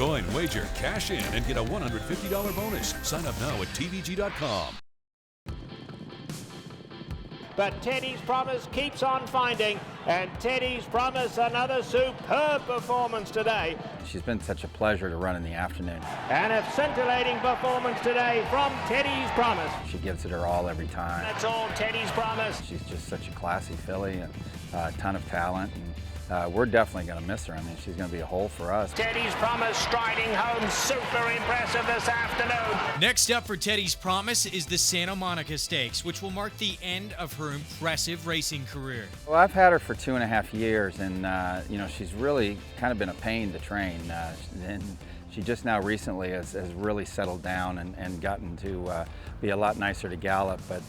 Join, wager, cash in, and get a $150 bonus. Sign up now at tvg.com. But Teddy's Promise keeps on finding, and Teddy's Promise another superb performance today. She's been such a pleasure to run in the afternoon. And a scintillating performance today from Teddy's Promise. She gives it her all every time. That's all Teddy's Promise. She's just such a classy filly and a ton of talent. And we're definitely going to miss her. I mean, she's going to be a hole for us. Teddy's Promise striding home super impressive this afternoon. Next up for Teddy's Promise is the Santa Monica Stakes, which will mark the end of her impressive racing career. Well, I've had her for 2.5 years, and you know, she's really kind of been a pain to train. And she just now recently has really settled down and gotten to be a lot nicer to gallop, but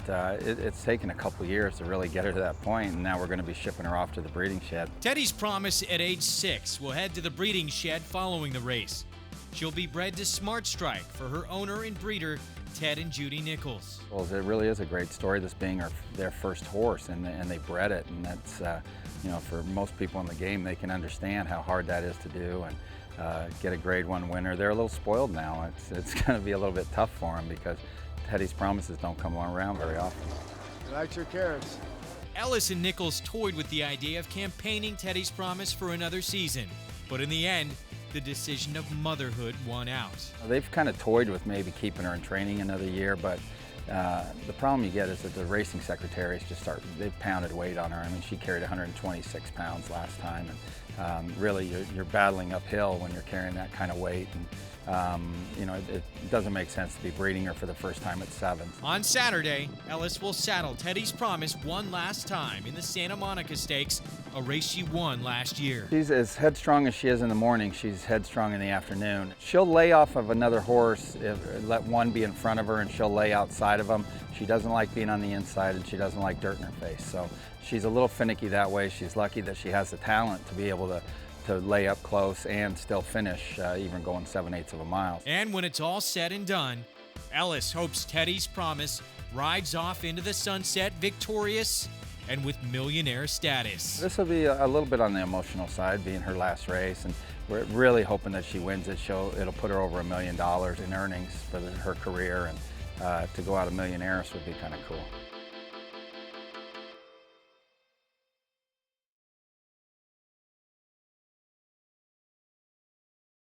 it's taken a couple years to really get her to that point, and now we're going to be shipping her off to the breeding shed. Teddy's Promise at age 6 will head to the breeding shed following the race. She'll be bred to Smart Strike for her owner and breeder, Ted and Judy Nichols. Well, it really is a great story, this being their first horse, and they bred it, and that's, you know, for most people in the game, they can understand how hard that is to do and get a Grade 1 winner. They're a little spoiled now. It's going to be a little bit tough for them because Teddy's Promises don't come around very often. I like your carrots. Ellis and Nichols toyed with the idea of campaigning Teddy's Promise for another season, but in the end, the decision of motherhood won out. They've kind of toyed with maybe keeping her in training another year, but the problem you get is that the racing secretaries they've pounded weight on her. I mean, she carried 126 pounds last time, and really you're battling uphill when you're carrying that kind of weight. And, you know, it doesn't make sense to be breeding her for the first time at 7. On Saturday, Ellis will saddle Teddy's Promise one last time in the Santa Monica Stakes, a race she won last year. She's as headstrong as she is in the morning. She's headstrong in the afternoon. She'll lay off of another horse, let one be in front of her, and she'll lay outside of them. She doesn't like being on the inside, and she doesn't like dirt in her face. So she's a little finicky that way. She's lucky that she has the talent to be able to lay up close and still finish, even going 7/8 of a mile. And when it's all said and done, Ellis hopes Teddy's Promise rides off into the sunset victorious and with millionaire status. This will be a little bit on the emotional side, being her last race, and we're really hoping that she wins it. It'll put her over $1 million in earnings for her career, and to go out of millionaires would be kind of cool.